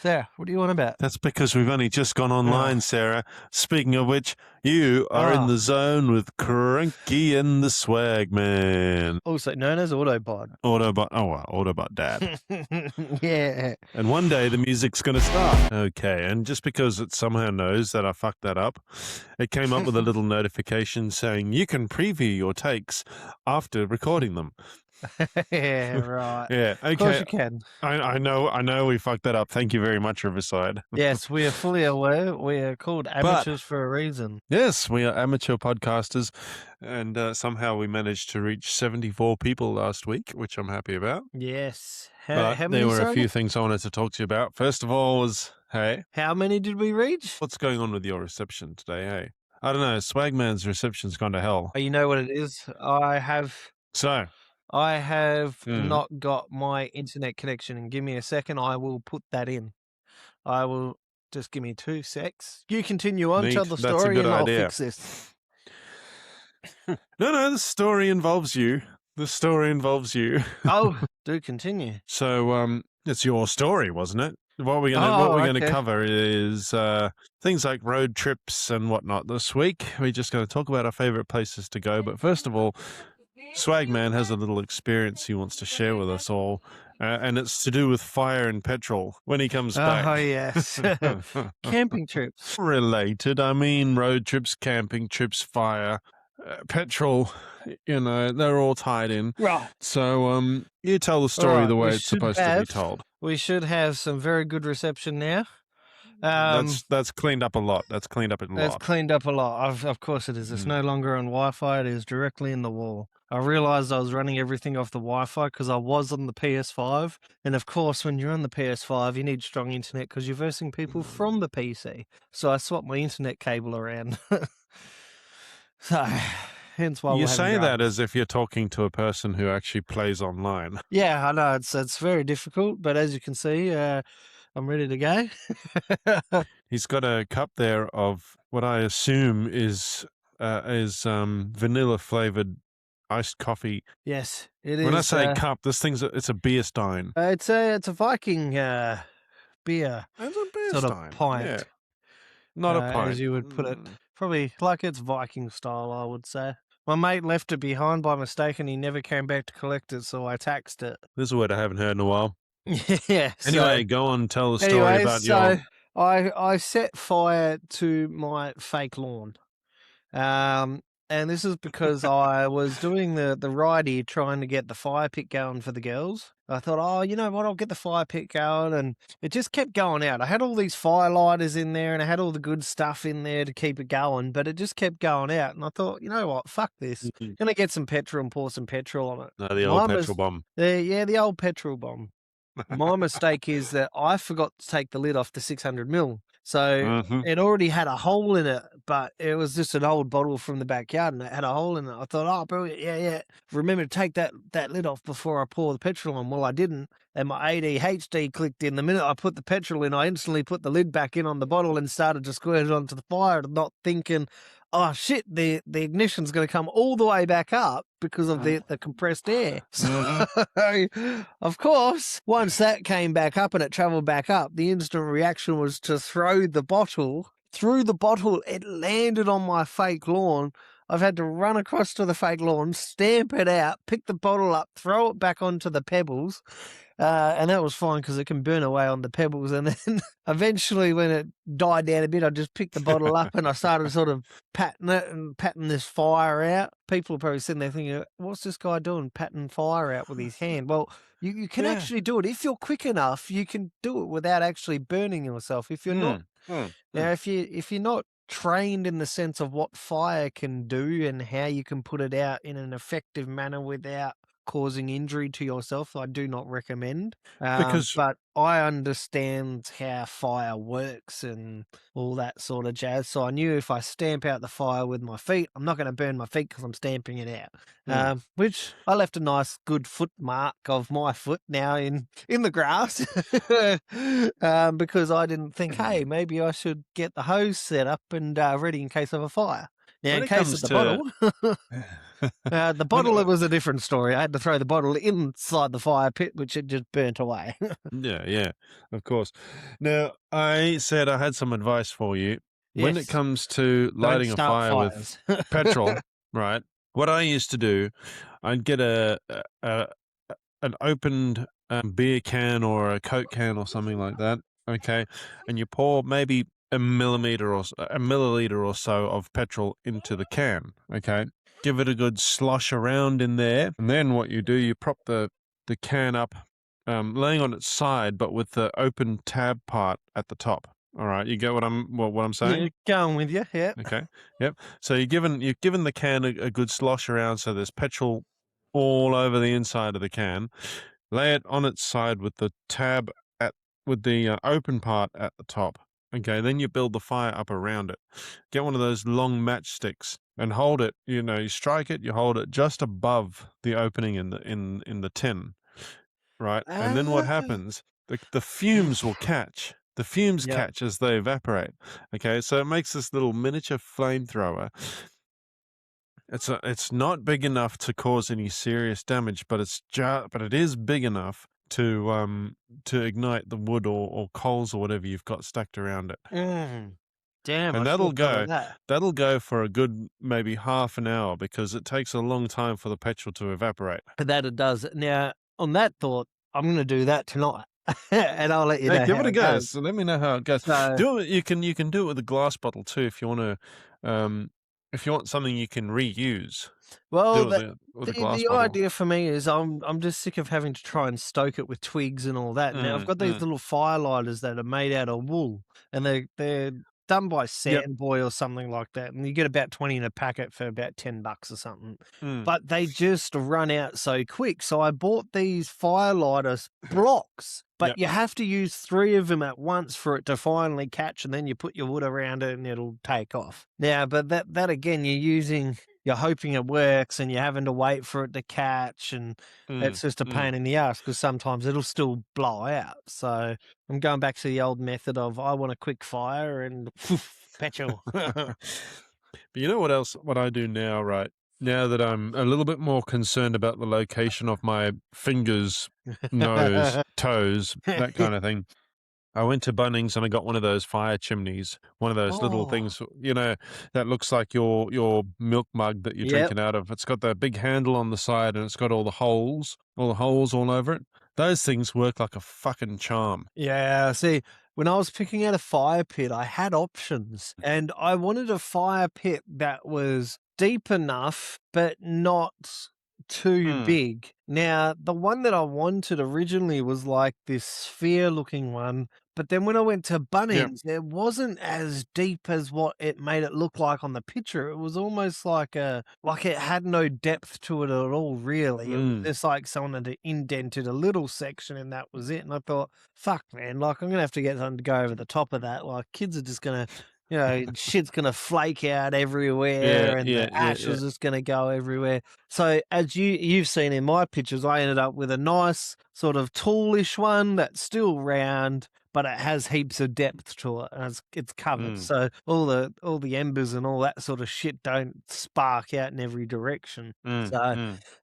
Sarah, what do you want about? That's because we've only just gone online, Sarah. Speaking of which, you are in the zone with Cranky and the Swagman. Also known as Autobot. Autobot Dad. Yeah. And one day the music's going to start. Okay, and just because it somehow knows that I fucked that up, it came up with a little notification saying you can preview your takes after recording them. Yeah, right. Yeah, okay. Of course you can. I know we fucked that up. Thank you very much, Riverside. Yes, we are fully aware. We are called amateurs for a reason. Yes, we are amateur podcasters, and somehow we managed to reach 74 people last week, which I'm happy about. Yes. But how many, there were a sorry? few things I wanted to talk to you about. First of all was, hey, How many did we reach? what's going on with your reception today, hey? I don't know, Swagman's reception's gone to hell. Oh, you know what it is? I have not got my internet connection. And give me a second, I will put that in. I will just give me 2 secs. You continue on, tell the That's a story, good and idea. I'll fix this. No, the story involves you. The story involves you. Oh, do continue. So, it's your story, wasn't it? What we're gonna okay. cover is things like road trips and whatnot. This week, we're just going to talk about our favorite places to go. But first of all, Swagman has a little experience he wants to share with us all, and it's to do with fire and petrol when he comes back. Oh, yes. Camping trips. Related, I mean, road trips, camping trips, fire, petrol, they're all tied in. Right. So, you tell the story the way it's supposed to be told. We should have some very good reception now. That's cleaned up a lot. That's cleaned up a lot. It's cleaned up a lot. Of course it is. It's no longer on Wi-Fi. It is directly in the wall. I realized I was running everything off the Wi-Fi because I was on the PS5. And of course, when you're on the PS5, you need strong internet because you're versing people from the PC. So I swapped my internet cable around. So, hence why you say that as if you're talking to a person who actually plays online. Yeah, I know. It's very difficult. But as you can see, I'm ready to go. He's got a cup there of what I assume is vanilla flavored iced coffee. Yes, it is. When I say cup, it's a beer stein. It's a Viking beer. It's a beer sort stein. of pint. Yeah. Not a pint. As you would put it. Probably like it's Viking style, I would say. My mate left it behind by mistake and he never came back to collect it, so I taxed it. This is a word I haven't heard in a while. Yeah. Anyway, go on, tell the story about your... I set fire to my fake lawn. And this is because I was doing the righty trying to get the fire pit going for the girls. I thought, oh, you know what, I'll get the fire pit going, and it just kept going out. I had all these firelighters in there, and I had all the good stuff in there to keep it going, but it just kept going out. And I thought, you know what, fuck this. I'm going to get some petrol and pour some petrol on it. No, the old petrol bomb. Yeah, the old petrol bomb. My mistake is that I forgot to take the lid off the 600ml. So it already had a hole in it, but it was just an old bottle from the backyard and it had a hole in it. I thought, oh, brilliant. Yeah. Remember to take that lid off before I pour the petrol on. Well, I didn't. And my ADHD clicked in. The minute I put the petrol in, I instantly put the lid back in on the bottle and started to squirt it onto the fire, not thinking, oh, shit, the ignition's going to come all the way back up because of the compressed air. So, of course, once that came back up and it traveled back up, the instant reaction was to throw the bottle. Through the bottle, it landed on my fake lawn. I've had to run across to the fake lawn, stamp it out, pick the bottle up, throw it back onto the pebbles. And that was fine because it can burn away on the pebbles. And then eventually when it died down a bit, I just picked the bottle up and I started sort of patting it and patting this fire out. People are probably sitting there thinking, what's this guy doing, patting fire out with his hand? Well, you can actually do it. If you're quick enough, you can do it without actually burning yourself. If you're not, now, if you're not trained in the sense of what fire can do and how you can put it out in an effective manner without causing injury to yourself, I do not recommend. But I understand how fire works and all that sort of jazz. So I knew if I stamp out the fire with my feet, I'm not going to burn my feet because I'm stamping it out. Which I left a nice good foot mark of my foot now in the grass because I didn't think, hey, maybe I should get the hose set up and ready in case of a fire. Now, in case of the bottle, The bottle, it was a different story. I had to throw the bottle inside the fire pit, which it just burnt away. Yeah, of course. Now, I said I had some advice for you. When it Yes. comes to Don't lighting a start fire with fires. petrol, right? What I used to do, I'd get an opened beer can or a Coke can or something like that, okay? And you pour maybe a milliliter or so of petrol into the can, okay? Give it a good slosh around in there, and then what you do, you prop the can up, laying on its side, but with the open tab part at the top. All right, you get what I'm saying? Yeah, going with you, yeah. Okay, yep. So you've given the can a good slosh around, so there's petrol all over the inside of the can. Lay it on its side with the tab with the open part at the top. Okay, then you build the fire up around it. Get one of those long matchsticks and hold it. You strike it, you hold it just above the opening in the tin, right? And then what Ah. happens? The fumes will catch. The fumes Yep. catch as they evaporate. Okay, so it makes this little miniature flamethrower. It's not big enough to cause any serious damage, but it is big enough to ignite the wood or coals or whatever you've got stacked around it. Damn, I And should that'll have thought of go that. that'll go for a good maybe half an hour because it takes a long time for the petrol to evaporate. That it does. Now, on that thought, I'm gonna do that tonight, and I'll let you Hey, know give how it a it go. goes. So let me know how it goes. So, Do it. You can do it with a glass bottle too if you want something you can reuse. well, Do it the with a the glass the bottle. idea for me is I'm just sick of having to try and stoke it with twigs and all that. Now, I've got these Mm. little firelighters that are made out of wool, and they're done by Yep. Sandboy or something like that, and you get about 20 in a packet for about $10 or something. Mm. But they just run out so quick, so I bought these firelighters blocks, but Yep. you have to use 3 of them at once for it to finally catch, and then you put your wood around it and it'll take off. Now, but that again, you're hoping it works and you're having to wait for it to catch, and Mm. it's just a Mm. pain in the ass because sometimes it'll still blow out. So I'm going back to the old method of I want a quick fire and petrol. But you know what else? What I do now, right? Now that I'm a little bit more concerned about the location of my fingers, nose, toes, that kind of thing. I went to Bunnings and I got one of those fire chimneys, one of those little Oh, things, that looks like your milk mug that you're yep. drinking out of. It's got that big handle on the side and it's got all the holes all over it. Those things work like a fucking charm. Yeah, see, when I was picking out a fire pit, I had options, and I wanted a fire pit that was deep enough, but not too Mm. big. Now, the one that I wanted originally was like this sphere-looking one, but then when I went to Yep. Bunnings, it wasn't as deep as what it made it look like on the picture. It was almost like it had no depth to it at all, really. It was Mm. just like someone had indented a little section and that was it. And I thought, fuck, man, like I'm gonna have to get something to go over the top of that. Like kids are just gonna, shit's gonna flake out everywhere, and the ash Yeah. is just gonna go everywhere. So as you've seen in my pictures, I ended up with a nice sort of toolish one that's still round, but it has heaps of depth to it, and it's covered. Mm. So all the embers and all that sort of shit don't spark out in every direction. Mm. So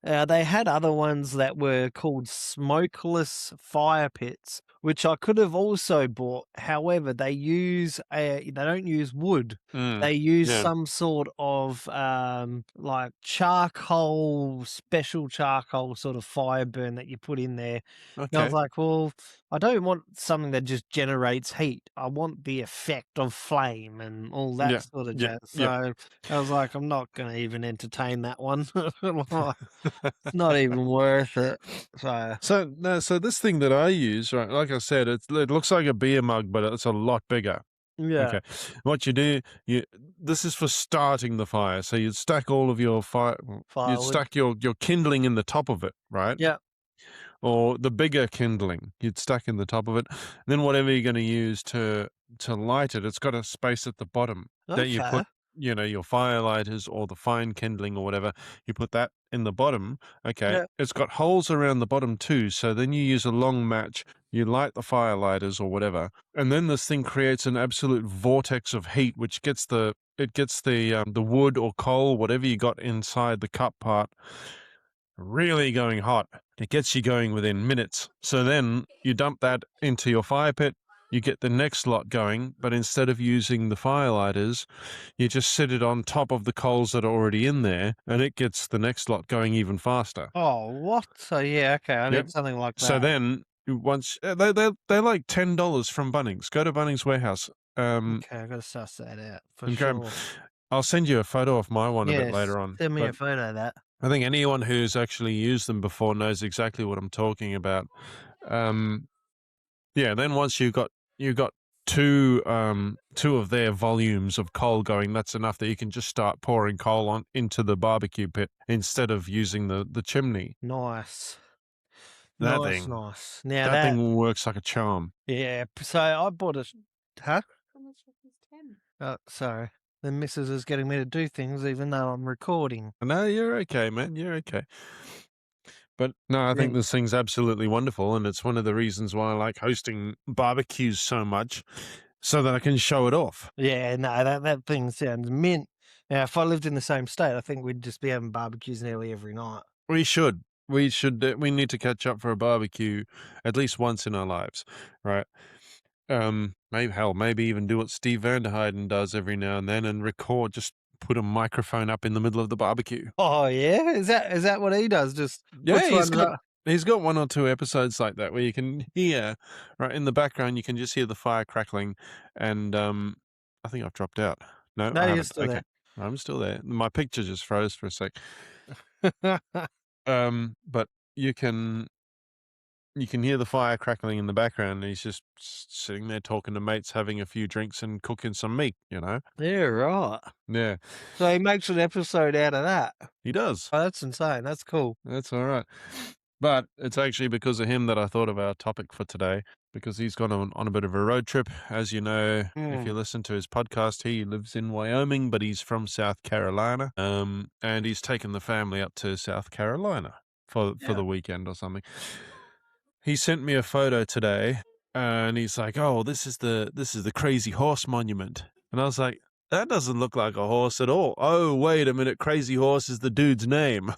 Mm. they had other ones that were called smokeless fire pits, which I could have also bought. However, they don't use wood. Mm. They use Yeah. some sort of like charcoal, special charcoal sort of fire burn that you put in there. And I was Okay. like, well, I don't want something that just generates heat. I want the effect of flame and all that Yeah. sort of Yep. jazz. Yep. So I was like, I'm not going to even entertain that one. It's not even worth it. So, So this thing that I use, right, like I said, it looks like a beer mug, but it's a lot bigger. yeah, Okay. What you do, this is for starting the fire. So you'd stack all of your you'd firewood. stack your kindling in the top of it, right? Yeah. Or the bigger kindling you'd stack in the top of it. And then whatever you're going to use to light it, it's got a space at the bottom that you Okay. put, your firelighters or the fine kindling or whatever. You put that in the bottom. Okay. Yeah. It's got holes around the bottom too. So then you use a long match, you light the firelighters or whatever, and then this thing creates an absolute vortex of heat, which gets the the wood or coal, whatever you got inside the cup part, really going hot. It gets you going within minutes. So then you dump that into your fire pit, you get the next lot going, but instead of using the firelighters, you just sit it on top of the coals that are already in there, and it gets the next lot going even faster. Oh, what? So yeah, okay, I Yep. need something like So that. then once they're like $10 from Bunnings. Go to Bunnings Warehouse. Okay, I gotta suss that out for And grab. sure. I'll send you a photo of my one a bit Yes, later on. send me But a photo of that. I think anyone who's actually used them before knows exactly what I'm talking about. Yeah. Then once you got two of their volumes of coal going, that's enough that you can just start pouring coal on into the barbecue pit instead of using the chimney. Nice. That Nice, thing, nice. Now that that thing works like a charm. yeah, so I bought a huh? Oh, sorry. The missus is getting me to do things even though I'm recording. No, you're okay, man. You're okay. But no, I think Then this thing's absolutely wonderful, and it's one of the reasons why I like hosting barbecues so much, so that I can show it off. yeah, no, that thing sounds mint. Now, if I lived in the same state, I think we'd just be having barbecues nearly every night. We should. We should. We need to catch up for a barbecue at least once in our lives, right? Maybe even do what Steve Vanderheiden does every now and then and record. Just put a microphone up in the middle of the barbecue. Oh yeah, is that what he does? Just Yeah, puts one up. he's got one or two episodes like that where you can hear right in the background. You can just hear the fire crackling, and I think I've dropped out. No, No, I you're haven't. still Okay, there. I'm still there. My picture just froze for a sec. But you can hear the fire crackling in the background, and he's just sitting there talking to mates, having a few drinks, and cooking some meat. Yeah, right. Yeah, So he makes an episode out of that. he does. Oh, that's insane. That's cool. That's all right. But it's actually because of him that I thought of our topic for today, because he's gone on a bit of a road trip. As you know, if you Mm, listen to his podcast, he lives in Wyoming, but he's from South Carolina. And he's taken the family up to South Carolina for yeah. the weekend or something. He sent me a photo today, and he's like, "Oh, this is the Crazy Horse Monument," and I was like, "That doesn't look like a horse at all." Oh, wait a minute, Crazy Horse is the dude's name.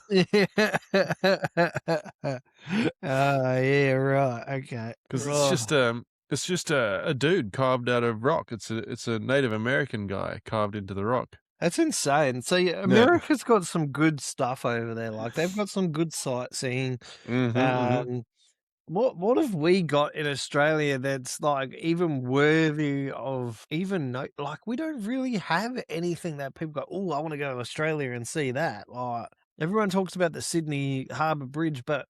Yeah, right. Okay. Because Oh, it's just a dude carved out of rock. It's a Native American guy carved into the rock. that's insane. So yeah, Yeah. America's got some good stuff over there. Like they've got some good sightseeing. Mm-hmm. Mm-hmm. Um, what have we got in Australia that's like even worthy of even like we don't really have anything that people go, oh, I want to go to Australia and see that. Like everyone talks about the Sydney Harbour Bridge, but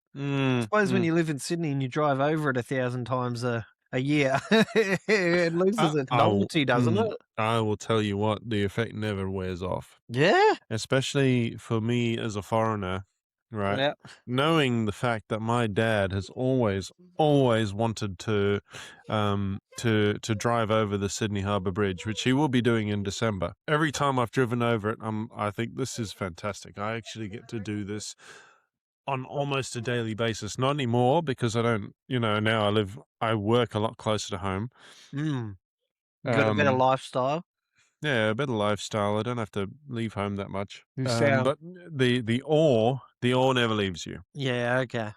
I suppose when Mm-hmm. you live in Sydney and you drive over it 1,000 times a year, it loses its novelty, doesn't it? I will tell you what, the effect never wears off. Yeah. Especially for me as a foreigner, right? Yeah. Knowing the fact that my dad has always wanted to drive over the Sydney Harbour Bridge, which he will be doing in December. Every time I've driven over it, I think this is fantastic. I actually get to do this on almost a daily basis. Not anymore because I don't, now I work a lot closer to home. Mm. Got a better Um, lifestyle. yeah, a better lifestyle. I don't have to leave home that much. You sound But the awe never leaves you. yeah, okay.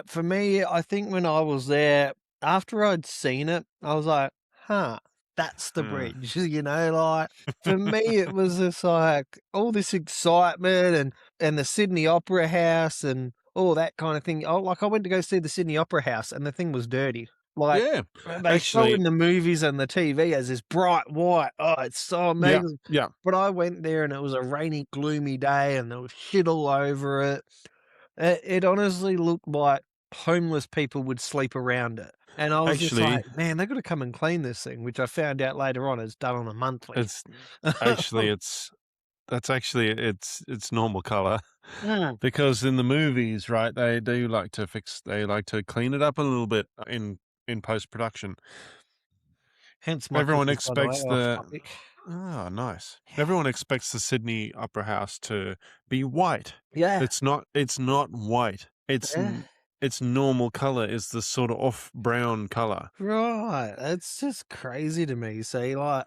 For me, I think when I was there, after I'd seen it, I was like, huh, that's the Hmm. bridge. Like for me, it was just like all this excitement and the Sydney Opera House and all that kind of thing. I went to go see the Sydney Opera House and the thing was dirty. Like Yeah, they show in actually, the movies and the TV as this bright white. Oh, it's so yeah, amazing. yeah. But I went there and it was a rainy, gloomy day and there was shit all over it. It honestly looked like homeless people would sleep around it, and I was just Actually, like, "Man, they've gotta come and clean this thing," which I found out later on is done on a monthly. it's actually it's that's actually it's normal color Mm, because in the movies, right, they like to clean it up a little bit in post production. hence my Everyone pictures, by the way, expects off the topic. Oh, nice. Everyone expects the Sydney Opera House to be white. Yeah, It's not white. yeah, Its normal color is the sort of off brown color. right, it's just crazy to me, see, like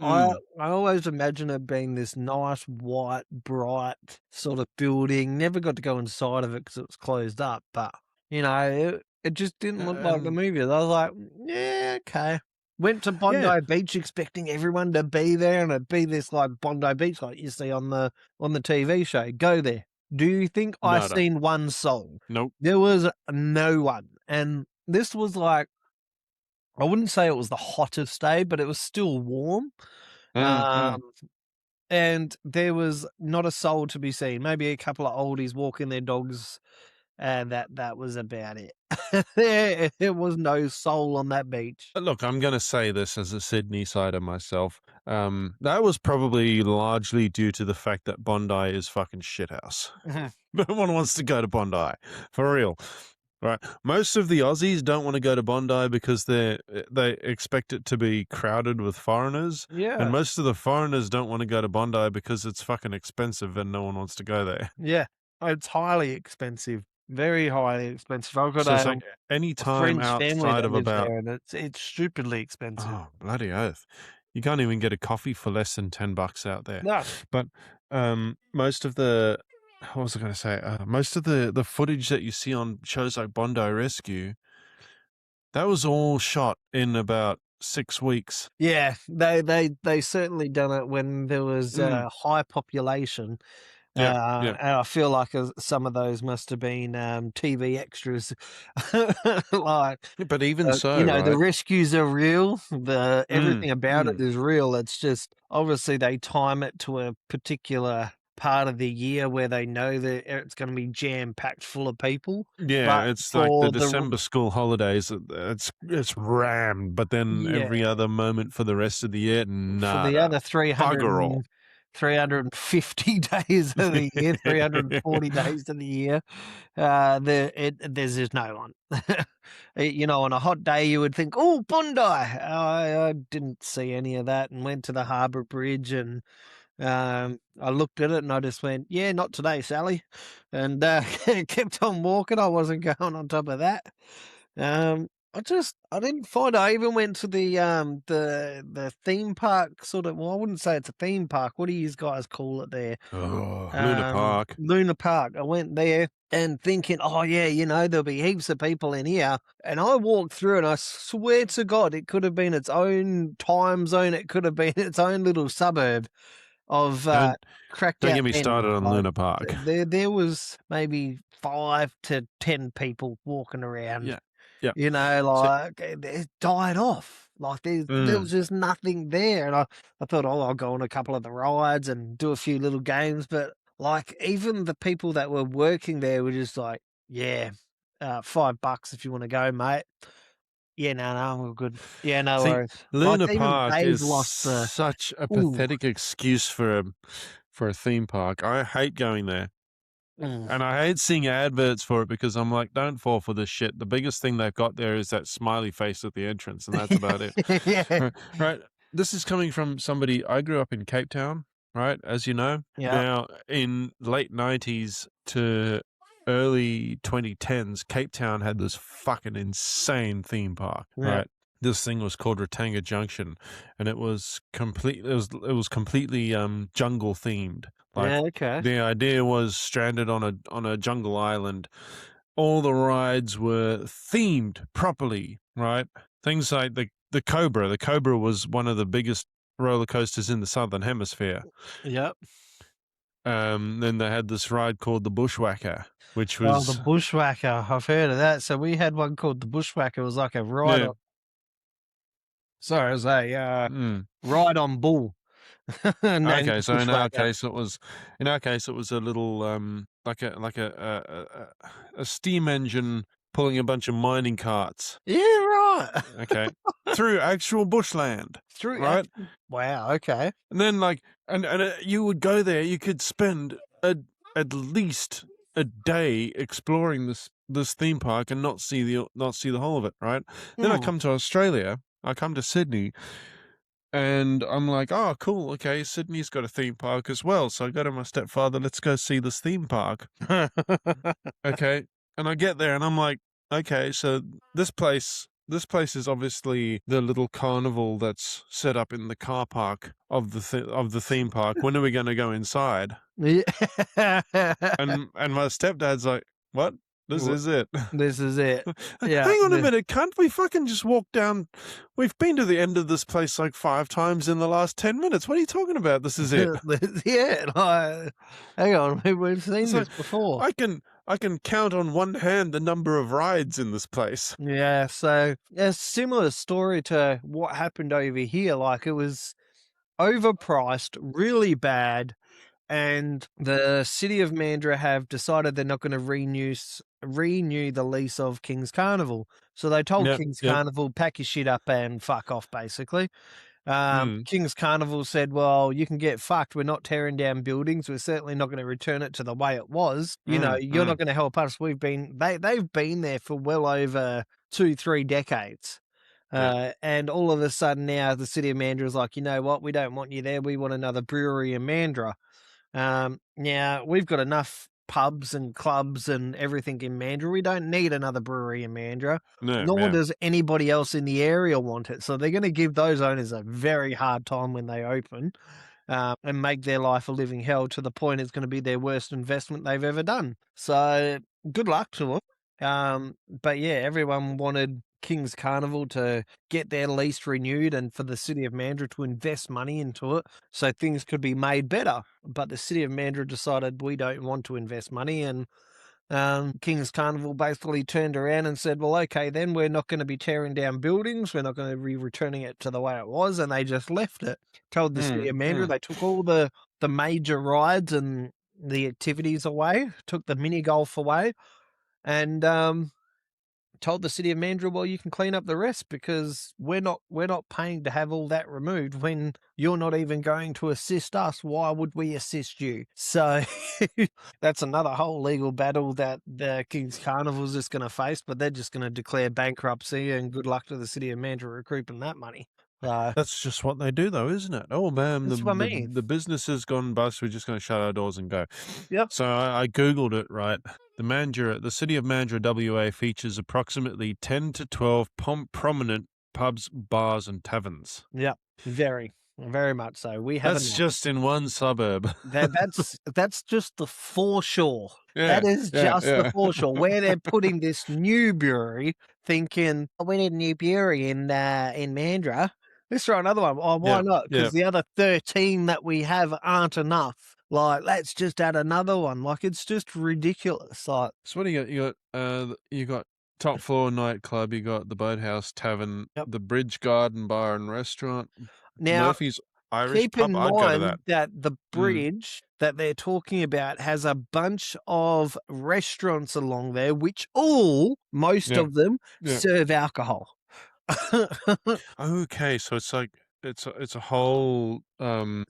I I always imagine it being this nice, white, bright sort of building. Never got to go inside of it because it was closed up, but, it just didn't look like the And movie. I was like, "Yeah, okay." Went to yeah, Bondi Beach expecting everyone to be there, and it'd be this, like, Bondi Beach like you see on the TV show. Go there. Do you think I nada. seen one soul? Nope. There was no one, and this was like I wouldn't say it was the hottest day, but it was still warm. Mm. Um, and there was not a soul to be seen. Maybe a couple of oldies walking their dogs, and that was about it. There was no soul on that beach. Look, I'm going to say this as a Sydney sider myself. That was probably largely due to the fact that Bondi is fucking shithouse. Mhm. No one wants to go to Bondi, for real. Right. Most of the Aussies don't want to go to Bondi because they expect it to be crowded with foreigners, and Yeah, most of the foreigners don't want to go to Bondi because it's fucking expensive and no one wants to go there. yeah. It's highly expensive, very highly expensive. I've got So it's a like any a time French family outside that of lives about there, and it's stupidly expensive. oh bloody oath, you can't even get a coffee for less than $10 out there. No. But most of the what was I going to say? Most of the footage that you see on shows like Bondi Rescue, that was all shot in about 6 weeks. Yeah, they certainly done it when there was Mm, a high population. yep, yep. And I feel like some of those must have been TV extras. Like, But even so, the right? rescues are real. Mm, Everything about it mm. is real. It's just obviously they time it to a particular part of the year where they know that it's going to be jam packed full of people. Yeah, But it's like the for December school holidays. It's rammed, but then yeah, every other moment for the rest of the year, for the nada, other bugger all. 350 days of the year, 340 days of the year, there's just no one. On a hot day, you would think, "Oh, Bondi." I didn't see any of that and went to the Harbour Bridge and, I looked at it and I just went, "Yeah, not today, Sally," and, kept on walking. I wasn't going on top of that. I didn't find I even went to the theme park sort of well, I wouldn't say it's a theme park. What do you guys call it there? Oh, Luna Park. Luna Park. I went there and thinking, "Oh, yeah, there'll be heaps of people in here." And I walked through and I swear to God, it could have been its own time zone. It could have been its own little suburb of, Don't cracked don't out get me vendors. started on Like, Luna Park. there was maybe 5 to 10 people walking around. Yeah, yeah. So, Like, it died off. Like, there mm, was just nothing there, and I thought, "Oh, I'll go on a couple of the rides and do a few little games," but, like, even the people that were working there were just like, "Yeah, $5 if you wanna go, mate." "Yeah, no, we're good." "Yeah, no see, worries." Like, Luna even Park they've is lost the, such a "Ooh." pathetic excuse for a theme park. I hate going there. Mm. And I hate seeing adverts for it because I'm like, don't fall for this shit. The biggest thing they've got there is that smiley face at the entrance, and that's about it. Yeah. Right. Right. This is coming from somebody. I grew up in Cape Town, right? As you know. Yep, Now, in late 90s to early 2010s, Cape Town had this fucking insane theme park, yep. right? This thing was called Ratanga Junction, and it was completely jungle themed. Like Yeah, okay. the idea was stranded on a jungle island. All the rides were themed properly, right? Things like the Cobra. The Cobra was one of the biggest roller coasters in the southern hemisphere. Yep. Then they had this ride called the Bushwhacker, which Oh, the was Bushwhacker, I've heard of that. So we had one called the Bushwhacker. It was like a yeah, it was a, mm. ride on bull named Okay, the so Bushwhacker. in our case it was a little like a steam engine pulling a bunch of mining carts. Yeah, right. Okay, through actual bushland, Through right? actual wow, okay. And then like and you would go there. You could spend at least a day exploring this theme park and not see the whole of it, right? Then I Hmm. come to Australia. I come to Sydney. And I'm like, oh, cool. Okay, Sydney's got a theme park as well. So I go to my stepfather, let's go see this theme park. Okay. And I get there and I'm like, okay, so this place this place is obviously the little carnival that's set up in the car park of the theme park. When are we going to go inside? Yeah. And my stepdad's like, "What? This Wha is it." This is it. Yeah, Hang on a minute, can't we fucking just walk down? We've been to the end of this place like 5 times in the last 10 minutes. What are you talking about? This is it. yeah, like, hang on, we've seen It's like this before. I can count on one hand the number of rides in this place. Yeah, so a similar story to what happened over here. Like, it was overpriced, really bad, and the city of Mandra have decided they're not going to renew the lease of King's Carnival. So they told Yep, King's yep. Carnival, pack your shit up and fuck off, basically. Mm, King's Carnival said, "Well, you can get fucked. We're not tearing down buildings. We're certainly not going to return it to the way it was. You know, you're not mm. going to help us. They've been there for well over 2-3 decades." Yeah. And all of a sudden now the city of Mandurah is like, you know what? We don't want you there. We want another brewery in Mandurah. Now we've got enough pubs and clubs and everything in Mandurah. We don't need another brewery in Mandurah, No, nor yeah. does anybody else in the area want it. So they're going to give those owners a very hard time when they open, and make their life a living hell to the point it's going to be their worst investment they've ever done. So good luck to them. But yeah, everyone wanted King's Carnival to get their lease renewed and for the city of Mandurah to invest money into it so things could be made better. But the city of Mandurah decided we don't want to invest money, and King's Carnival basically turned around and said, well, okay, then we're not going to be tearing down buildings. We're not going to be returning it to the way it was. And they just left it. Told the city of Mandurah, Mm. they took all the major rides and the activities away, took the mini golf away, and told the city of Mandra, well, you can clean up the rest because we're not paying to have all that removed when you're not even going to assist us. Why would we assist you? So that's another whole legal battle that the King's Carnival is just going to face, but they're just going to declare bankruptcy and good luck to the city of Mandra recouping that money. So That's just what they do, though, isn't it? Oh man, that's what I mean. the business has gone bust. We're just going to shut our doors and go. Yep. So I googled it. Right, the city of Mandurah, WA, features approximately 10 to 12 prominent pubs, bars, and taverns. Yep. Very, very much so. We have That's enough. just in one suburb. That's just the foreshore. Yeah, That is yeah, just the yeah, foreshore where they're putting this new brewery, thinking, "Oh, we need a new brewery in Mandurah. Let's try another one." Oh, why yeah, not? yeah. Because the other 13 that we have aren't enough. Like, let's just add another one. Like, it's just ridiculous. Like, So what do you got? You got top floor nightclub. You got the Boathouse Tavern, yep. the Bridge Garden Bar and Restaurant, Now, Murphy's Irish keep Pub. in I'd go to that. mind that the Mm, bridge that they're talking about has a bunch of restaurants along there, which most yeah, of them yeah. serve alcohol. Okay, so it's like it's a whole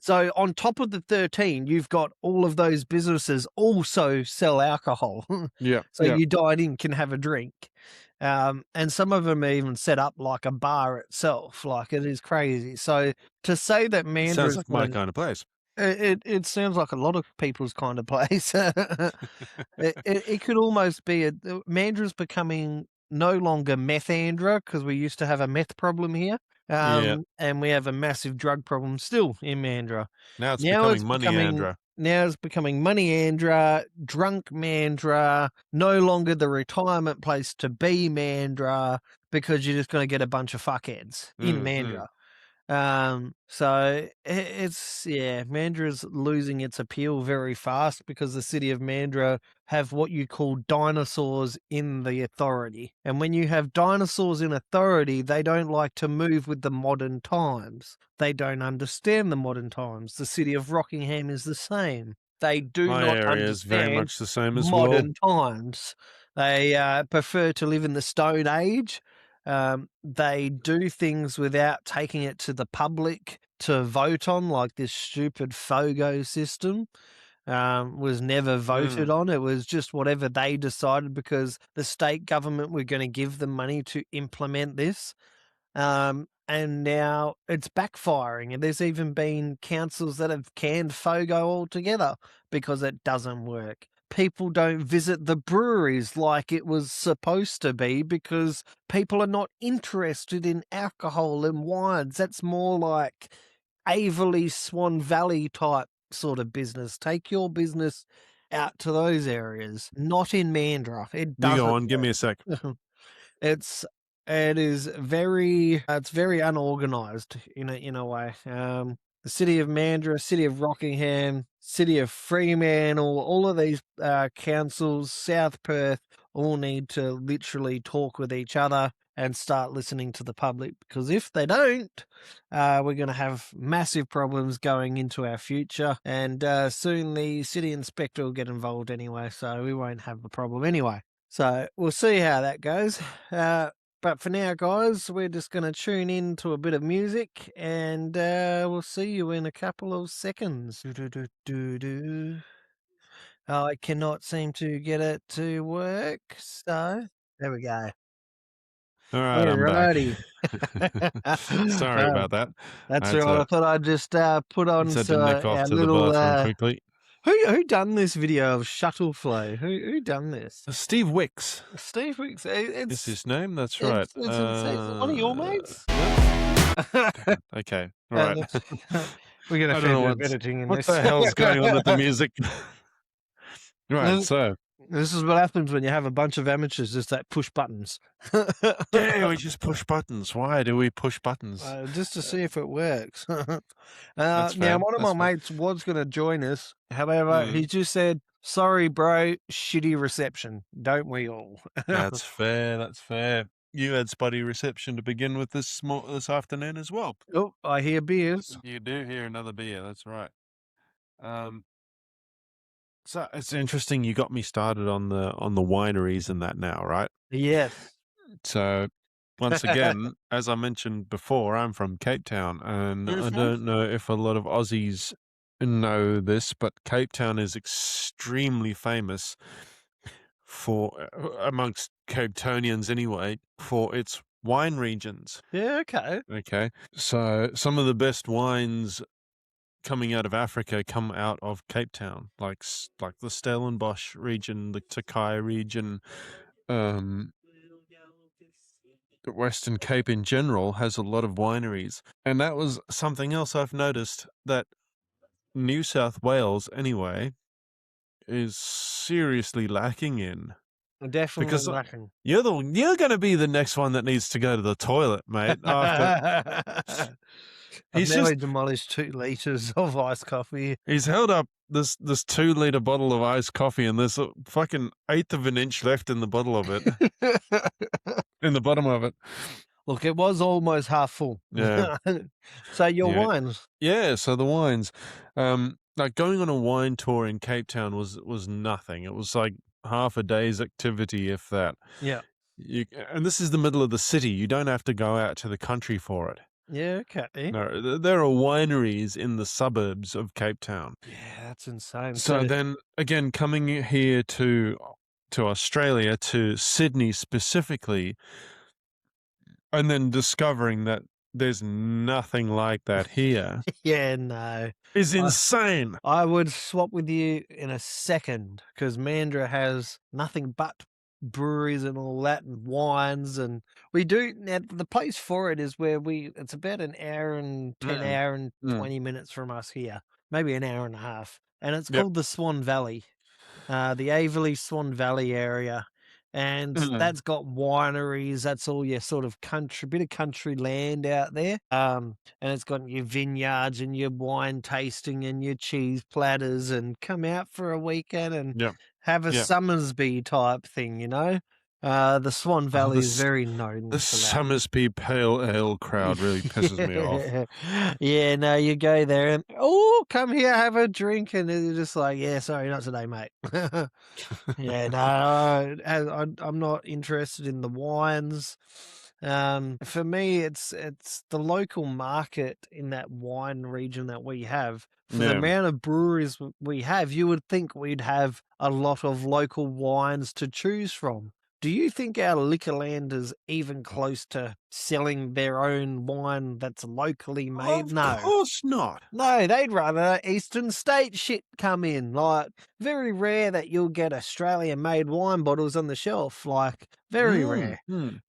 So on top of the 13, you've got all of those businesses also sell alcohol. yeah, So yeah. you dine in, can have a drink. And some of them are even set up like a bar itself. Like, it is crazy. So to say that Sounds Mandra's like got my kind of place. it sounds like a lot of people's kind of place. It could almost be Mandra's becoming no longer Methandra because we used to have a meth problem here, Yeah. and we have a massive drug problem still in Mandra. Now it's Now it's becoming money, becoming Andra. now it's becoming Money Andra, Drunk Mandra, no longer the retirement place to be Mandra because you're just going to get a bunch of fuckheads in Mm. Mandra. So it's yeah, Mandra's losing its appeal very fast because the city of Mandra have what you call dinosaurs in the authority. And when you have dinosaurs in authority, they don't like to move with the modern times. They don't understand the modern times. The city of Rockingham is the same. They do My not area is very understand much the same as well. modern times. They prefer to live in the Stone Age. They do things without taking it to the public to vote on, like this stupid FOGO system was never voted Mm. on. It was just whatever they decided because the state government were going to give them money to implement this. And now it's backfiring. And there's even been councils that have canned FOGO altogether because it doesn't work. people don't visit the breweries like it was supposed to be because people are not interested in alcohol and wines. That's more like Averley, Swan Valley type sort of business. Take your business out to those areas, not in Mandurah. It You go doesn't on. Give me a sec. work. It's it is very it's very unorganized in a way. The city of Mandra, city of Rockingham, city of Fremantle, all of these councils, South Perth, all need to literally talk with each other and start listening to the public, because if they don't, we're going to have massive problems going into our future, and soon the city inspector will get involved anyway, so we won't have the problem anyway. So we'll see how that goes. But for now, guys, we're just going to tune in to a bit of music, and we'll see you in a couple of seconds. Do-do-do-do-do. Oh, I cannot seem to get it to work, so there we go. All right, I'm back. Alrighty. Sorry about that. That's That's right. I thought I'd just put on had to nick off our to the little. bathroom quickly. Who done this video of shuttle flow? Who done this? Steve Wicks Steve Wicks. is his name. That's right. It's one of your mates. Damn. Okay. All right. We're gonna I don't know have editing in what this. the hell's going on with the music. Right. So This is what happens when you have a bunch of amateurs just that push buttons. yeah, we just push buttons. Why do we push buttons? Just to see if it works. That's fair. Now, one of That's my fair. mates was going to join us. However, he just said, "Sorry, bro, shitty reception. Don't we all?" That's fair. That's fair. You had spotty reception to begin with this afternoon as well. Oh, I hear beers. You do hear another beer. That's right. So it's interesting. You got me started on the wineries and that now, right? Yes. So once again, as I mentioned before, I'm from Cape Town, and I don't know if a lot of Aussies know this, but Cape Town is extremely famous for, amongst Cape Townians anyway, for its wine regions. Yeah. Okay. Okay. So some of the best wines coming out of Africa come out of Cape Town, like the Stellenbosch region, the Takai region, the Western Cape in general has a lot of wineries. And that was something else I've noticed, that New South Wales, anyway, is seriously lacking in. Definitely Because lacking. you're going to be the next one that needs to go to the toilet, mate. After I've nearly demolished 2 liters of iced coffee. He's held up this 2-liter bottle of iced coffee, and there's a fucking 1/8 of an inch left in the bottle of it, in the bottom of it. Look, it was almost half full. Yeah. So your wines. Yeah. So the wines, like going on a wine tour in Cape Town was nothing. It was like half a day's activity, if that. Yeah. And this is the middle of the city. You don't have to go out to the country for it. Yeah, okay. No, there are wineries in the suburbs of Cape Town. Yeah, that's insane. So then again, coming here to Australia, to Sydney specifically, and then discovering that there's nothing like that here yeah, no. is insane. I would swap with you in a second, because Mandra has nothing but breweries and all that, and wines, and we do now. The place for it is where it's about an hour and 20 minutes from us here, maybe an hour and a half, and it's called the Swan Valley, the Averley Swan Valley area, and that's got wineries. That's all your sort of bit of country land out there, and it's got your vineyards and your wine tasting and your cheese platters, and come out for a weekend and have a Summersby type thing, The Swan Valley is very known the for that. Summersby Pale Ale crowd really pisses me off. Yeah, no, you go there and, come here, have a drink, and they're just like, yeah, sorry, not today, mate. Yeah, no, I'm not interested in the wines. For me, it's the local market in that wine region that we have. For the amount of breweries we have, you would think we'd have a lot of local wines to choose from. Do you think our liquor land is even close to selling their own wine that's locally made? Of No. course not. No, they'd rather Eastern state shit come in. Like, very rare that you'll get Australian made wine bottles on the shelf. Like, very rare.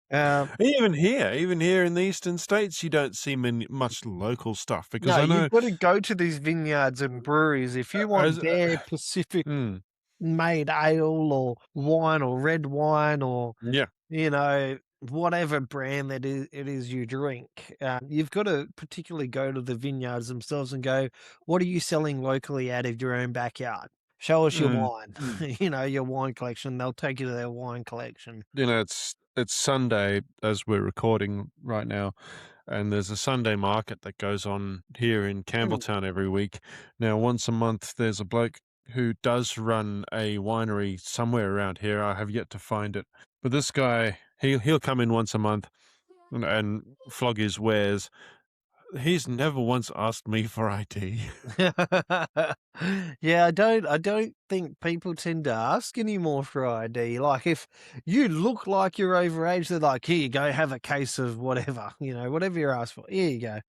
Um, Even here in the eastern states, you don't see much local stuff because no, I know you've got to go to these vineyards and breweries if you want as their Pacific mm, made ale or wine or red wine or, yeah. whatever brand it is you drink. You've got to particularly go to the vineyards themselves and go, what are you selling locally out of your own backyard? Show us your Mm, wine, mm. your wine collection. They'll take you to their wine collection. It's Sunday as we're recording right now, and there's a Sunday market that goes on here in Mm. Campbelltown every week. Now, once a month, there's a bloke who does run a winery somewhere around here. I have yet to find it, but this guy, he'll come in once a month and flog his wares. He's never once asked me for ID. Yeah, I don't think people tend to ask anymore for ID. Like if you look like you're overage, they're like, here you go, have a case of whatever, whatever you're asked for. Here you go.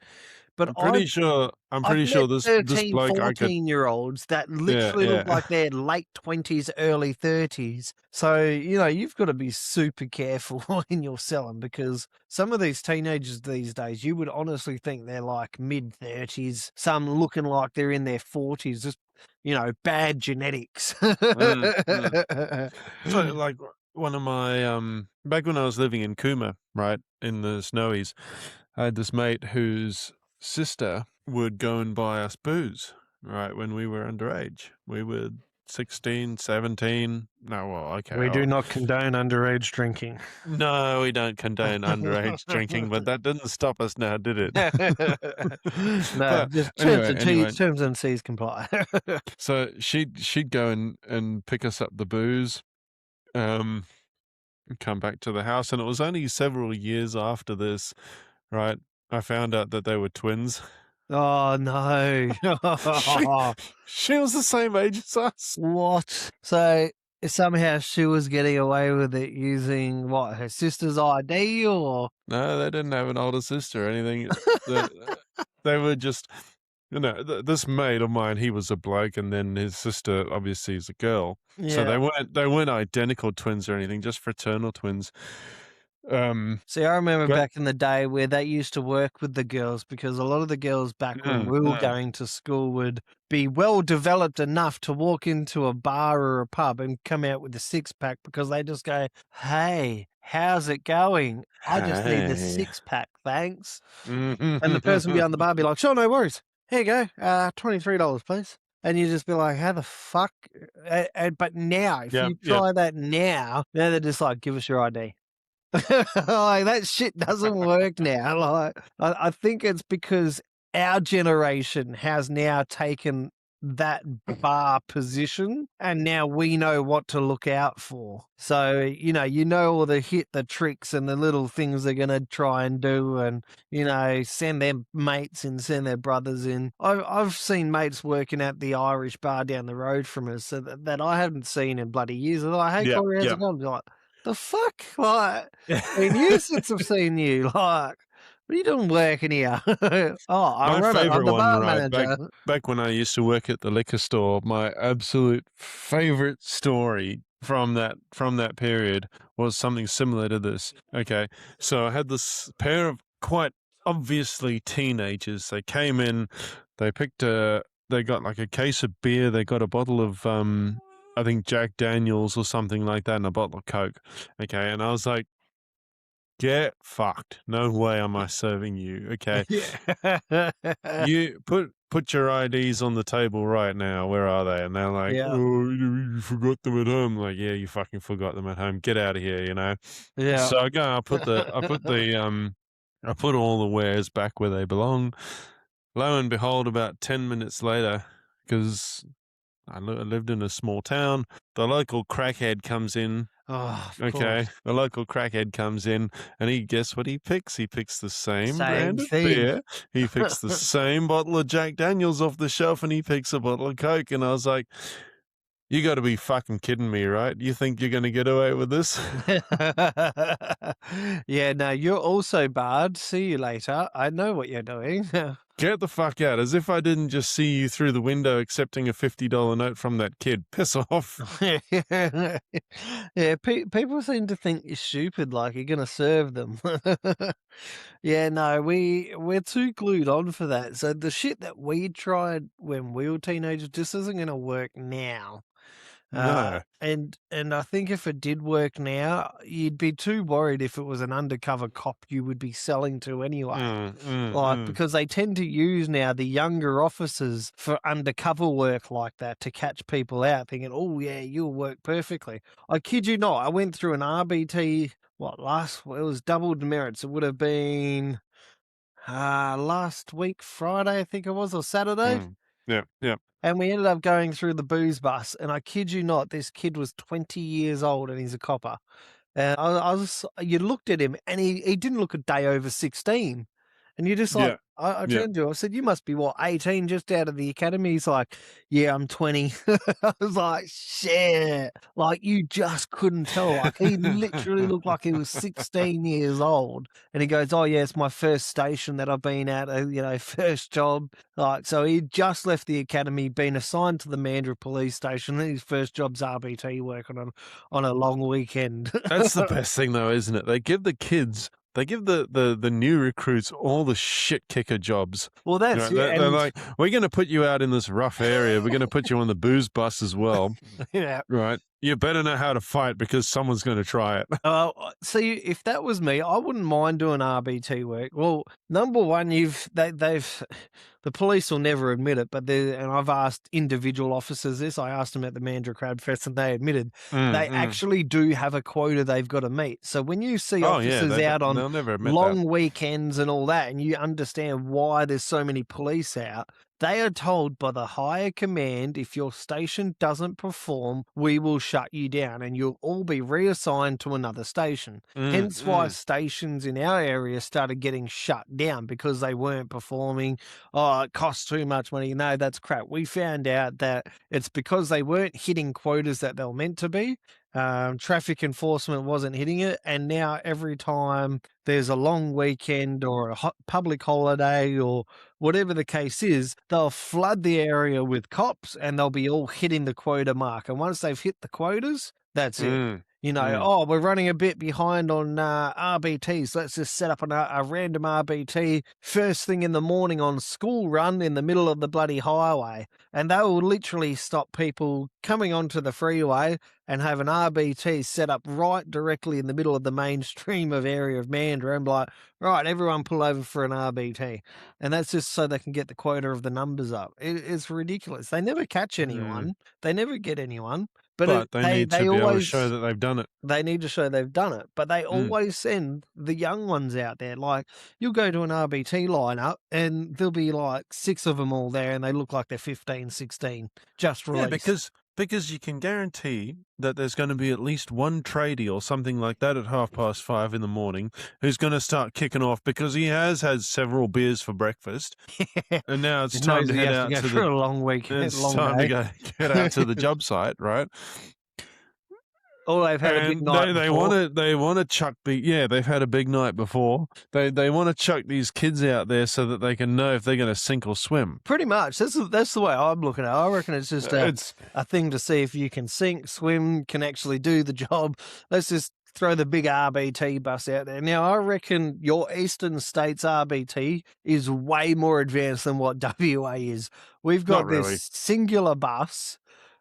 But I'm pretty sure. I'm I've pretty met sure this 13, bloke I could. 14-year-olds that Yeah, literally look yeah. like they're late 20s, early 30s. So, you've got to be super careful when you're selling because some of these teenagers these days, you would honestly think they're like mid 30s, some looking like they're in their 40s, just, bad genetics. Mm, mm. So, like one of my back when I was living in Cooma, right in the snowies, I had this mate whose sister would go and buy us booze, right, when we were underage. We were 16, 17. No, well, okay. We do not condone underage drinking. No, we don't condone underage drinking, but that didn't stop us now, did it? No, But just anyway, terms and C's comply. so she'd go and pick us up the booze, um, and come back to the house, and it was only several years after this, right? I found out that they were twins. Oh, no. She she was the same age as us. What? So, somehow she was getting away with it using what, her sister's ID or? No, they didn't have an older sister or anything. They were just, this mate of mine, he was a bloke, and then his sister obviously is a girl. So Yeah. they weren't identical twins or anything, just fraternal twins. See, I remember But back in the day where they used to work with the girls because a lot of the girls back when we were going to school would be well developed enough to walk into a bar or a pub and come out with a six pack because they just go, "Hey, how's it going? I just need a hey. six pack, thanks." And the person behind the bar be like, "Sure, no worries. Here you go. $23, please." And you just be like, "How the fuck?" But now, if Yep, you yep. try that now they're just like, "Give us your ID." Like, that shit doesn't work now. Like, I think it's because our generation has now taken that bar position, and now we know what to look out for. So, all the tricks and the little things they're gonna try and do and, send their mates and send their brothers in. I've seen mates working at the Irish bar down the road from us that I haven't seen in bloody years. They're like, "Hey, Yep, Corey, how's it yep. going?" Be like, "The fuck?" Like, been years since I've seen you. Like, what are you doing working here? Oh, I My run it. I'm favorite the one, bar right, back manager. back when I used to work at the liquor store, my absolute favorite story from that period was something similar to this. Okay, so I had this pair of quite obviously teenagers. They came in, they got like a case of beer, they got a bottle of I think Jack Daniels or something like that, and a bottle of Coke. Okay, and I was like, get fucked. No way am I serving you. Okay. Yeah. You put your IDs on the table right now. Where are they? And they're like, Yeah. "Oh, you forgot them at home." Like, yeah, you fucking forgot them at home. Get out of here. Yeah. So I go, I put all the wares back where they belong. Lo and behold, about 10 minutes later, because I lived in a small town, the local crackhead comes in. Oh, of Okay, course. the local crackhead comes in, and guess what he picks? He picks the same Same brand of thing. beer. He picks the same bottle of Jack Daniels off the shelf, and he picks a bottle of Coke. And I was like, You got to be fucking kidding me, right? You think you're going to get away with this? Yeah, no, you're also barred. See you later. I know what you're doing. Get the fuck out, as if I didn't just see you through the window accepting a $50 note from that kid. Piss off. Yeah, people seem to think you're stupid, like you're gonna serve them. Yeah, no, we're too glued on for that. So the shit that we tried when we were teenagers just isn't gonna work now. No. And I think if it did work now, you'd be too worried if it was an undercover cop you would be selling to anyway. Like, because they tend to use now the younger officers for undercover work like that to catch people out, thinking, oh, yeah, you'll work perfectly. I kid you not, I went through an RBT, it was double demerits. It would have been last week, Friday, I think it was, or Saturday. Yeah, yeah. And we ended up going through the booze bus, and I kid you not, this kid was 20 years old and he's a copper. And you looked at him and he didn't look a day over 16. And you're just like, Yeah. I Yeah. turned to him, I said, you must be what, 18, just out of the academy? He's like, yeah, I'm 20. I was like, shit. Like, you just couldn't tell. Like, he literally looked like he was 16 years old. And he goes, oh, yeah, it's my first station that I've been at, first job. Like, so he just left the academy, been assigned to the Mandurah police station. And his first job's RBT working on a long weekend. That's the best thing, though, isn't it? They give the kids, they give the new recruits all the shit kicker jobs. Well, that's they're like, we're going to put you out in this rough area. We're going to put you on the booze bus as well. Yeah. Right. You better know how to fight because someone's going to try it. See, if that was me, I wouldn't mind doing RBT work. Well, number one, the police will never admit it, and I've asked individual officers this. I asked them at the Mandra Crab Fest, and they admitted they actually do have a quota they've got to meet. So when you see officers out on long weekends and all that, and you understand why there's so many police out, they are told by the higher command, if your station doesn't perform, we will shut you down and you'll all be reassigned to another station. Hence why stations in our area started getting shut down because they weren't performing. Oh, it costs too much money. No, that's crap. We found out that it's because they weren't hitting quotas that they were meant to be. Traffic enforcement wasn't hitting it, and now every time there's a long weekend or a public holiday or whatever the case is, they'll flood the area with cops and they'll be all hitting the quota mark. And once they've hit the quotas, that's it. Oh, we're running a bit behind on RBTs. Let's just set up a random RBT first thing in the morning on school run in the middle of the bloody highway. And they will literally stop people coming onto the freeway and have an RBT set up right directly in the middle of the mainstream of area of Mandra and be like, right, everyone pull over for an RBT. And that's just so they can get the quota of the numbers up. It's ridiculous. They never catch anyone. They never get anyone. But they need to be able to show that they've done it. They need to show they've done it. But they always send the young ones out there. Like, you'll go to an RBT lineup and there'll be like 6 of them all there and they look like they're 15, 16, just released. Yeah, because you can guarantee that there's going to be at least one tradie or something like that at 5:30 in the morning who's going to start kicking off because he has had several beers for breakfast. And now it's time to head out to a long weekend. It's time to get out to the job site, right? Oh, they've had a big night. They want to chuck they've had a big night before. They want to chuck these kids out there so that they can know if they're going to sink or swim. Pretty much. That's the way I'm looking at it. I reckon it's just a thing to see if you can sink, swim, can actually do the job. Let's just throw the big RBT bus out there. Now, I reckon your Eastern States RBT is way more advanced than what WA is. We've got this singular bus,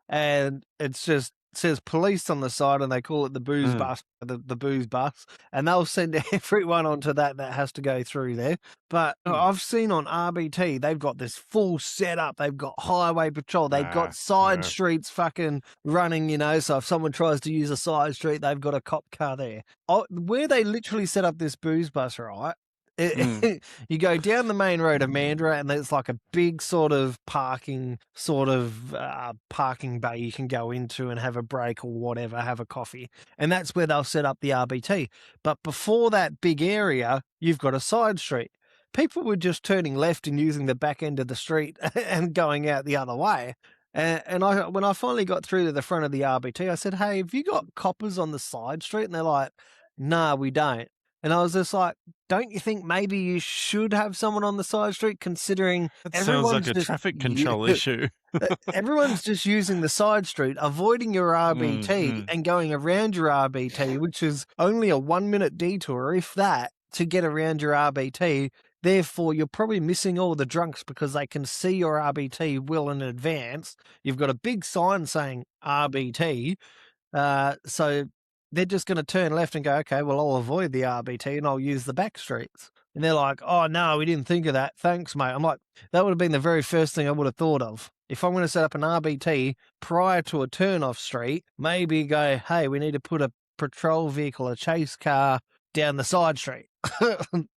and it's just says police on the side, and they call it the booze bus, the booze bus, and they'll send everyone onto that has to go through there. But I've seen on RBT, they've got this full setup. They've got highway patrol. They've got side streets fucking running, so if someone tries to use a side street, they've got a cop car there. Where they literally set up this booze bus, right? You go down the main road of Mandra, and there's like a big sort of parking bay you can go into and have a break or whatever, have a coffee. And that's where they'll set up the RBT. But before that big area, you've got a side street. People were just turning left and using the back end of the street and going out the other way. And when I finally got through to the front of the RBT, I said, "Hey, have you got coppers on the side street?" And they're like, "Nah, we don't." And I was just like, "Don't you think maybe you should have someone on the side street, considering That sounds like everyone's a just traffic control issue. everyone's just using the side street, avoiding your RBT Mm. and going around your RBT, which is only a 1-minute detour, if that, to get around your RBT. Therefore, you're probably missing all the drunks because they can see your RBT well in advance. You've got a big sign saying RBT, so they're just going to turn left and go, okay, well, I'll avoid the RBT and I'll use the back streets." And they're like, "Oh, no, we didn't think of that. Thanks, mate." I'm like, that would have been the very first thing I would have thought of. If I'm going to set up an RBT prior to a turn-off street, maybe go, hey, we need to put a patrol vehicle, a chase car down the side street.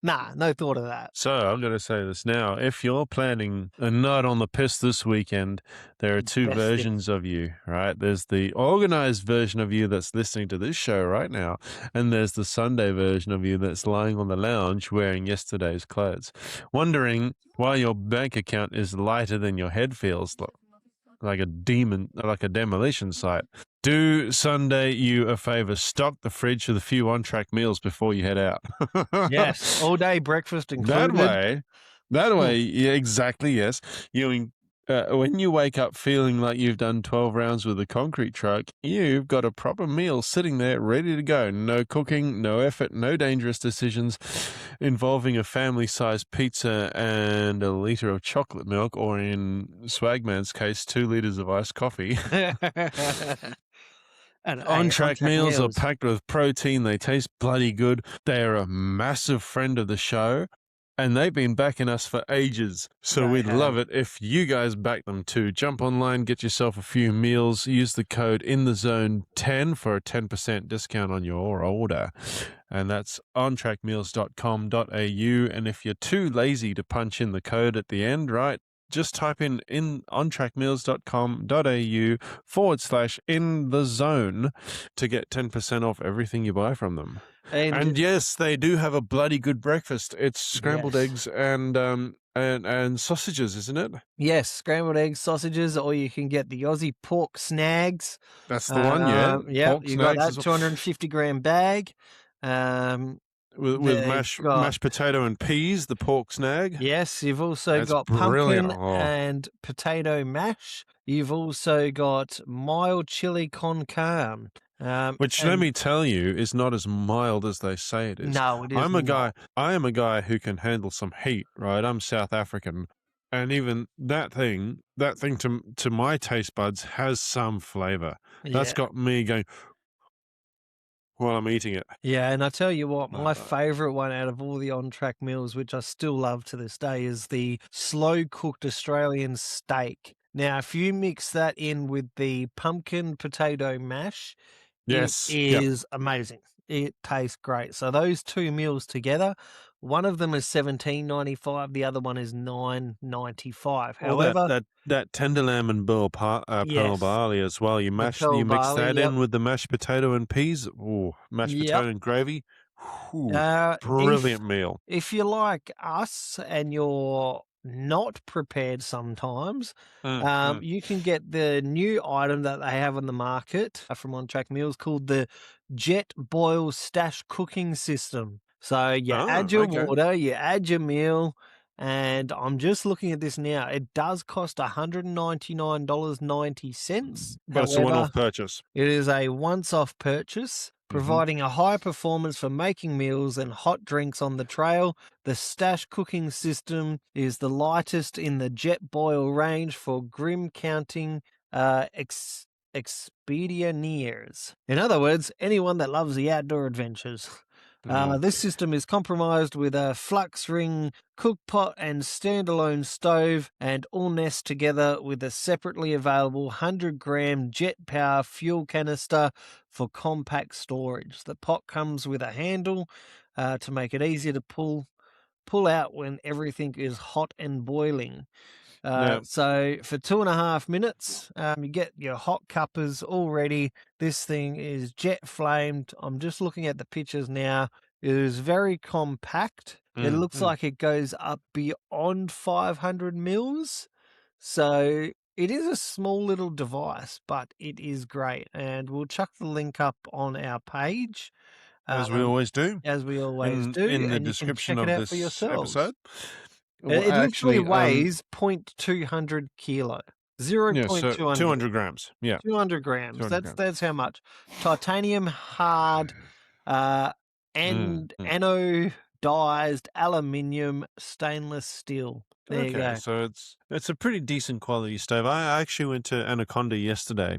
Nah, no thought of that. So I'm going to say this now. If you're planning a night on the piss this weekend, there are two Best thing. versions of you, right? There's the organized version of you that's listening to this show right now, and there's the Sunday version of you that's lying on the lounge wearing yesterday's clothes, wondering why your bank account is lighter than your head feels like a demolition site. Do Sunday you a favor. Stock the fridge with a few on-track meals before you head out. Yes, all day breakfast included. That way, yeah, exactly, yes. When you wake up feeling like you've done 12 rounds with a concrete truck, you've got a proper meal sitting there ready to go. No cooking, no effort, no dangerous decisions involving a family-sized pizza and a liter of chocolate milk, or in Swagman's case, 2 liters of iced coffee. And On-track meals are meals. packed with protein. They taste bloody good. They are a massive friend of the show, and they've been backing us for ages. So They we'd have. love it if you guys back them too. Jump online, get yourself a few meals. Use the code INTHEZONE10 for a 10% discount on your order. And that's ontrackmeals.com.au. And if you're too lazy to punch in the code at the end, right, just type in ontrackmeals.com.au/in-the-zone to get 10% off everything you buy from them. And yes, they do have a bloody good breakfast. It's scrambled eggs and sausages, isn't it? Yes, scrambled eggs, sausages, or you can get the Aussie pork snags. That's the one, yeah. Yeah, Pork you got snags that 250-gram bag. with mashed potato and peas, the pork snag. Yes, you've also That's got brilliant. pumpkin and potato mash. You've also got mild chili con carne. Which, let me tell you, is not as mild as they say it is. No, it is I not. am a guy who can handle some heat, right? I'm South African, and even that thing to my taste buds has some flavor. That's Yeah. got me going while I'm eating it. Yeah, and I tell you what, my favorite one out of all the on-track meals, which I still love to this day, is the slow-cooked Australian steak. Now, if you mix that in with the pumpkin potato mash, Yes. it is amazing. It tastes great. So those two meals together, one of them is $17.95, the other one is $9.95. However, that tender lamb and pearl barley as well. You mix that in with the mashed potato and peas. Ooh, mashed potato and gravy. Ooh, brilliant meal. If you're like us and you're not prepared sometimes, you can get the new item that they have on the market from On Track Meals called the Jet Boil Stash Cooking System. So you add your water, you add your meal, and I'm just looking at this now. It does cost $199.90. But it's a one-off purchase. It is a once-off purchase, providing a high performance for making meals and hot drinks on the trail. The Stash cooking system is the lightest in the Jet Boil range for grim counting expeditioneers. In other words, anyone that loves the outdoor adventures. This system is compromised with a flux ring, cook pot, and standalone stove, and all nest together with a separately available 100-gram jet power fuel canister for compact storage. The pot comes with a handle to make it easier to pull out when everything is hot and boiling. So for 2.5 minutes, you get your hot cuppers all ready. This thing is jet flamed. I'm just looking at the pictures now. It is very compact. It looks like it goes up beyond 500 mils. So It is a small little device, but it is great, and we'll chuck the link up on our page, As we um, always do, as we always do, in the and you can description check it of out for this yourselves. episode. Well, It literally actually, weighs 0.200 kilo, yeah, so 0.200. 200 grams. Yeah, 200 grams. 200 grams. That's how much. Titanium hard, uh, Mm, and mm. anodized aluminium stainless steel. There you Okay, go. so it's a pretty decent quality stove. I actually went to Anaconda yesterday,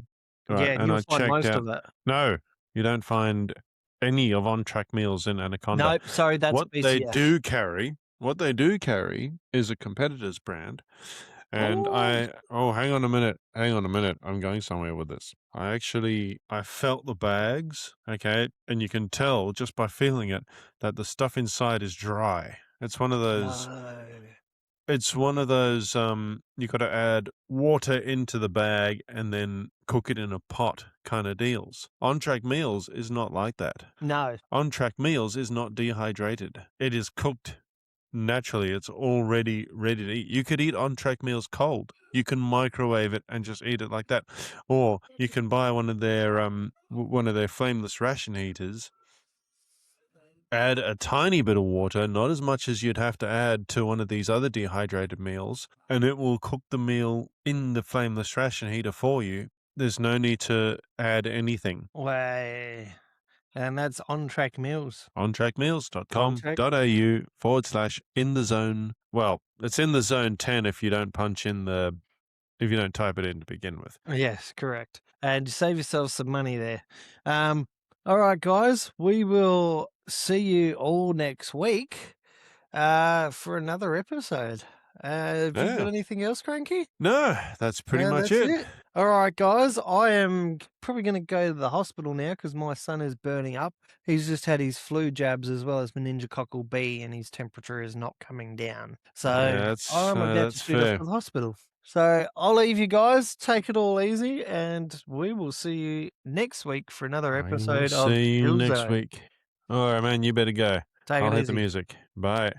right, Yeah, and and you'll I find checked most out. of it. No, you don't find any of on-track meals in Anaconda. Nope, sorry, that's What they BCF. do carry, what they do carry is a competitor's brand. And Oh, hang on a minute, I'm going somewhere with this. I felt the bags, okay, and you can tell just by feeling it that the stuff inside is dry. no. It's one of those, you gotta add water into the bag and then cook it in a pot kinda deals. On-track meals is not like that. No. On-track meals is not dehydrated. It is cooked naturally. It's already ready to eat. You could eat on-track meals cold. You can microwave it and just eat it like that. Or you can buy one of their flameless ration heaters, add a tiny bit of water, not as much as you'd have to add to one of these other dehydrated meals, and it will cook the meal in the flameless ration heater for you. There's no need to add anything. Way. And that's On Track Meals. On Track. ontrackmeals.com.au/in the zone. Well, it's in the zone 10 if you don't if you don't type it in to begin with. Yes, correct. And save yourself some money there. All right, guys, we will see you all next week for another episode. Have you got Yeah. anything else, Cranky? No, that's pretty much That's it. it. All right, guys. I am probably going to go to the hospital now because my son is burning up. He's just had his flu jabs as well as meningococcal B, and his temperature is not coming down. So Yeah, I'm about to that's shoot off fair. to the hospital. So I'll leave you guys. Take it all easy, and we will see you next week for another I will episode of see you Chill next Zone. week. All right, man, you better go. Take I'll it hit the easy. music. Bye.